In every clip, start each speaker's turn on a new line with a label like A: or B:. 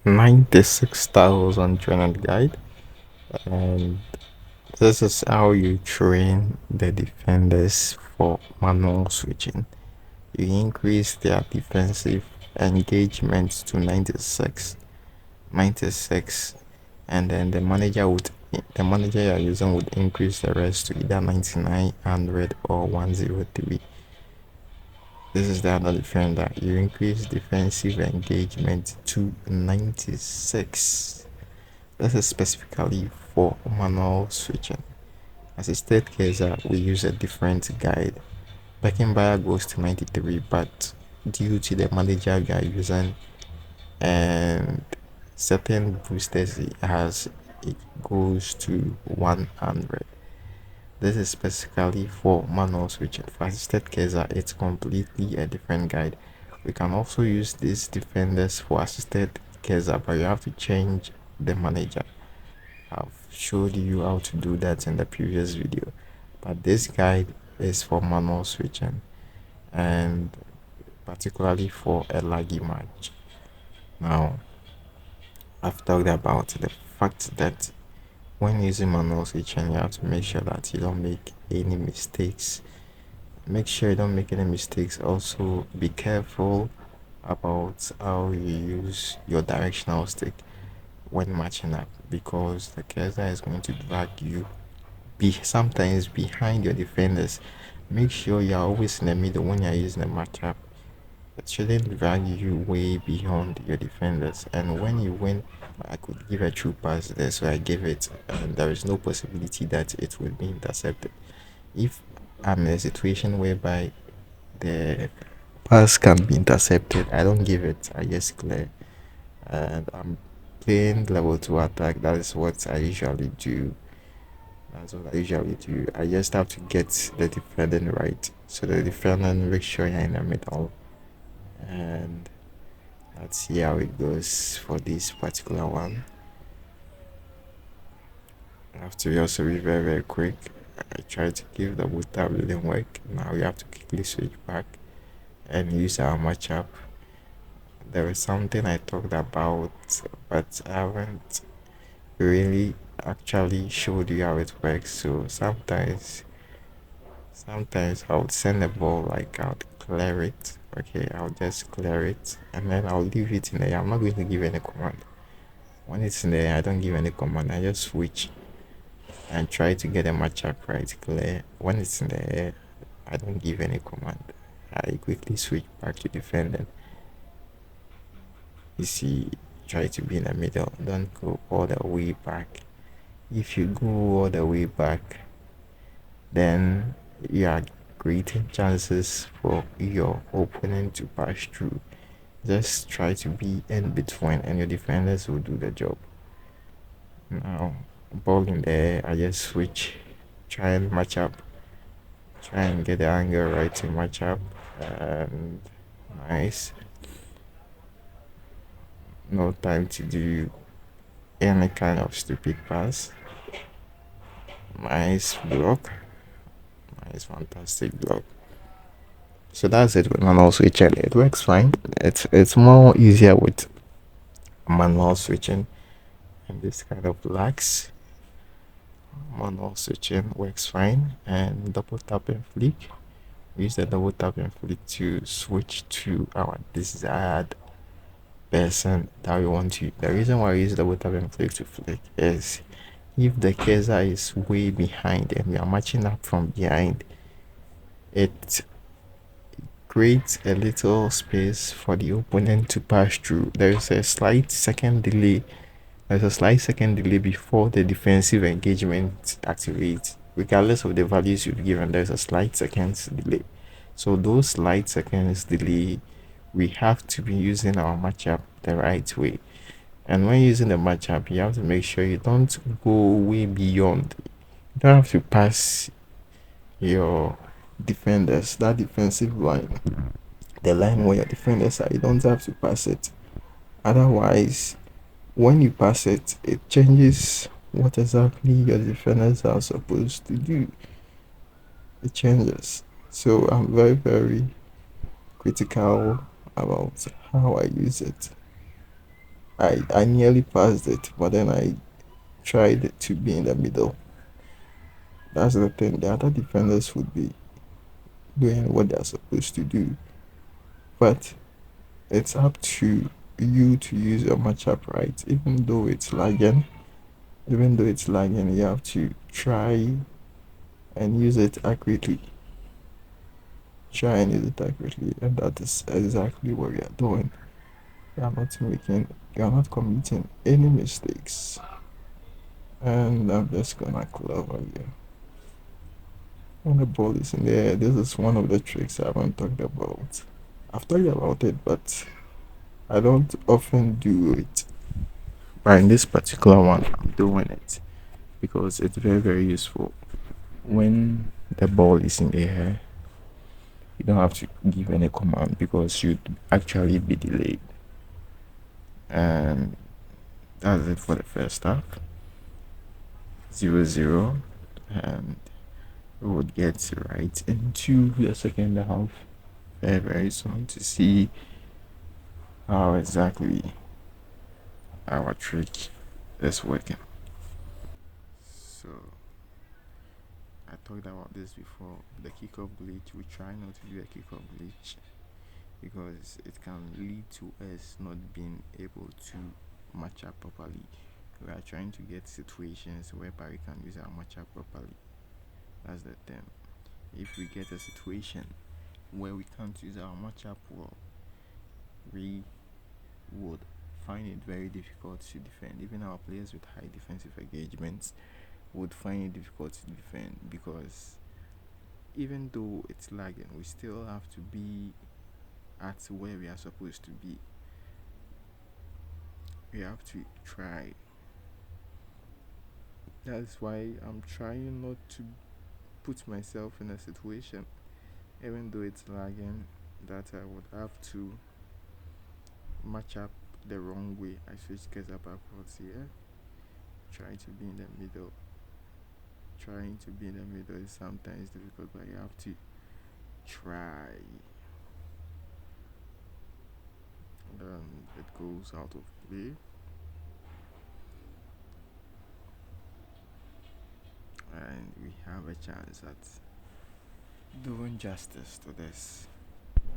A: 96,000 training guide, and this is how you train the defenders for manual switching. You increase their defensive engagement to 96, and then the manager you're using would increase the rest to either 99, 100, or 103. This is the other defender. You increase defensive engagement to 96. This is specifically for manual switching. As a state case, we use a different guide. Beckenbauer goes to 93, but due to the manager we are using and certain boosters it has, it goes to 100. This is specifically for manual switching. For assisted case, it's completely a different guide. We can also use these defenders for assisted case, but you have to change the manager. I've showed you how to do that in the previous video, but this guide is for manual switching and particularly for a laggy match. Now, I've talked about the fact that when using manual switching, you have to make sure that you don't make any mistakes. Make sure you don't make any mistakes. Also, be careful about how you use your directional stick when matching up, because the cursor is going to drag you sometimes behind your defenders. Make sure you're always in the middle when you're using a matchup. It shouldn't drag you way beyond your defenders. And when you win, I could give a true pass there, so I gave it, and there is no possibility that it will be intercepted. If I'm in a situation whereby the pass can be intercepted, I don't give it, I just clear. And I'm playing level 2 attack. That is what I usually do. I just have to get the defending right. So the defending, make sure you're in the middle. And let's see how it goes for this particular one. I have to also be very, very quick. I try to give the boot tab didn't work. Now we have to quickly switch back and use our matchup. There is something I talked about, but I haven't really actually showed you how it works. So sometimes I would send the ball, like I would clear it. Okay, I'll just clear it and then I'll leave it in the air. I'm not going to give any command. When it's in the air, I don't give any command. I just switch and try to get a matchup right clear. When it's in the air, I don't give any command. I quickly switch back to defending. You see, try to be in the middle. Don't go all the way back. If you go all the way back, then you are creating chances for your opponent to pass through. Just try to be in between and your defenders will do the job. Now, ball in there, I just switch, try and match up, try and get the angle right to match up, and nice. No time to do any kind of stupid pass. Nice block, nice, fantastic block. So that's it with manual switching. It works fine. It's more easier with manual switching and this kind of lags. Manual switching works fine, and double tap and flick. We use the double tap and flick to switch to our desired person that we want to. The reason why we use double tap and flick to flick is if the cursor is way behind and we are matching up from behind, it creates a little space for the opponent to pass through. There's a slight second delay before the defensive engagement activates. Regardless of the values you've given, there's a slight seconds delay. So those slight seconds delay, we have to be using our matchup the right way. And when using the matchup, you have to make sure you don't go way beyond. You don't have to pass your defenders, that defensive line, the line where your defenders are, you don't have to pass it. Otherwise, when you pass it, it changes what exactly your defenders are supposed to do. It changes. So I'm very, very critical about how I use it. I nearly passed it, but then I tried to be in the middle. That's the thing. The other defenders would be doing what they're supposed to do, but it's up to you to use your matchup right. Even though it's lagging, you have to try and use it accurately. Try and use it accurately, and that is exactly what we are doing. You are not committing any mistakes. And I'm just gonna clover you. When the ball is in the air, this is one of the tricks I haven't talked about. I've talked about it, but I don't often do it. But in this particular one, I'm doing it because it's very, very useful. When the ball is in the air, you don't have to give any command because you'd actually be delayed. And that's it for the first half. 0-0. And we would get right into the second half very, very soon to see how exactly our trick is working. So I talked about this before. The kickoff glitch. We try not to do a kickoff glitch because it can lead to us not being able to match up properly. We are trying to get situations whereby we can use our matchup properly. That's the thing. If we get a situation where we can't use our matchup well, we would find it very difficult to defend. Even our players with high defensive engagements would find it difficult to defend because even though it's lagging, we still have to be at where we are supposed to be. We have to try. That's why I'm trying not to put myself in a situation, even though it's lagging, that I would have to match up the wrong way. I switch gears up backwards here. Trying to be in the middle. Trying to be in the middle is sometimes difficult, but you have to try. It goes out of play. And we have a chance at doing justice to this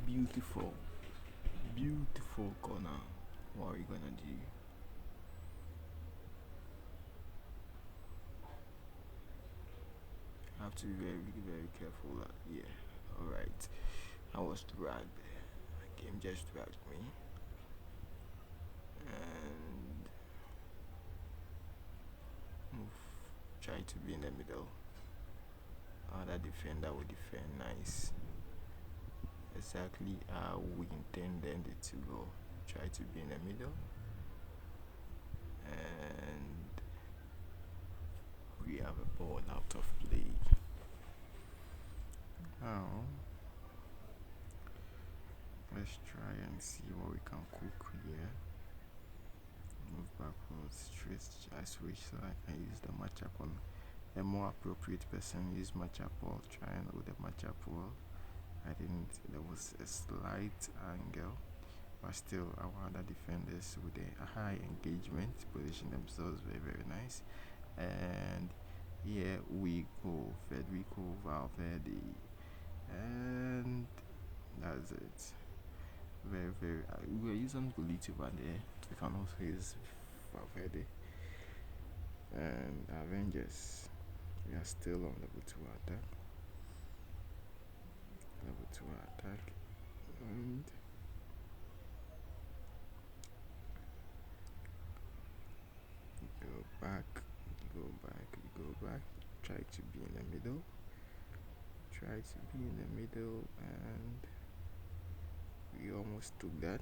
A: beautiful, beautiful corner. What are we gonna do? I have to be very, very careful. Yeah, alright. I was dragged. The game just dragged me. And move. Try to be in the middle. Other defender will defend nice. Exactly how we intended it to go. Try to be in the middle. And we have a ball out of play. Now, let's try and see what we can cook here. Move backwards, I switch so I can use the matchup on a more appropriate person. Use matchup wall, try and hold the matchup wall. I didn't, there was a slight angle, but still our other defenders with a high engagement position themselves very, very nice. And here we go, Federico Valverde, and that's it. Very, very. We are using Golito over there. We can also use Valverde and Avengers. We are still on level 2 attack. Level 2 attack. And go back, go back, go back. Try to be in the middle. Try to be in the middle, and we almost took that.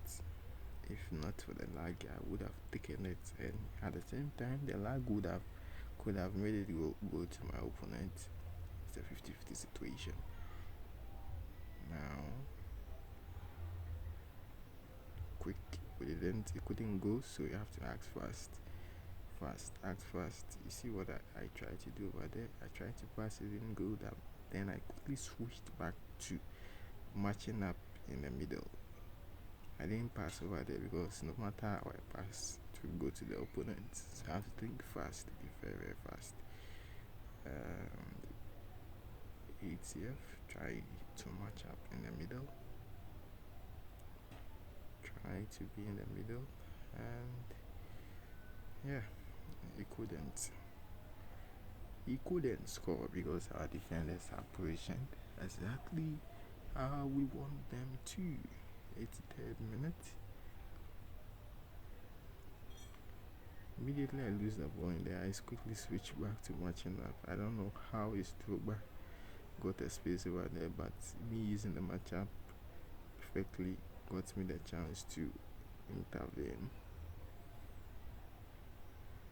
A: If not for the lag, I would have taken it, and at the same time, the lag could have made it go to my opponent. It's a 50-50 situation. Now, quick, it couldn't go, so you have to act act fast. You see what I tried to do over there? I tried to pass, it didn't go. Then I quickly switched back to matching up in the middle. I didn't pass over there because no matter how I pass, it to the opponent. So you have to think fast, be very, very fast. ATF, try to match up in the middle. Try to be in the middle, and yeah, he couldn't. He couldn't score because our defenders are positioned exactly how we want them to. 83rd minute. Immediately I lose the ball in there, I quickly switch back to matching up. I don't know how his Drogba got a space over there, but me using the matchup perfectly got me the chance to intervene.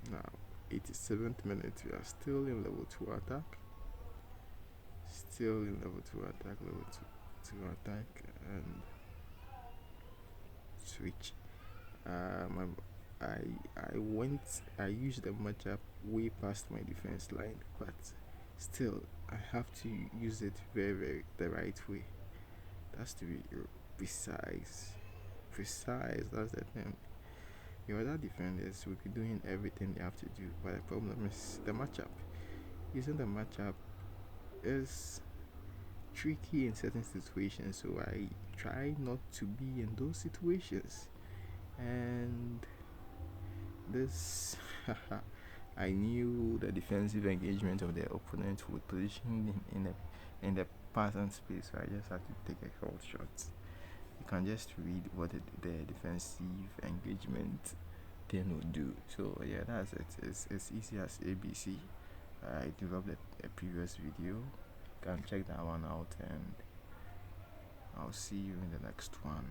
A: Now, 87th minute, we are still in level 2 attack. Still in level 2 attack, level 2 attack, and switch. I used the matchup way past my defense line, but still I have to use it very, very the right way. That's to be precise. That's the thing. Your other defenders will be doing everything they have to do, but the problem is the matchup. Using the matchup is tricky in certain situations, so I try not to be in those situations. And this I knew the defensive engagement of the opponent would position in the pattern space, so I just had to take a short shot. You can just read what the defensive engagement thing would do. So yeah, that's it. It's easy as ABC. I developed a previous video. You can check that one out, and I'll see you in the next one.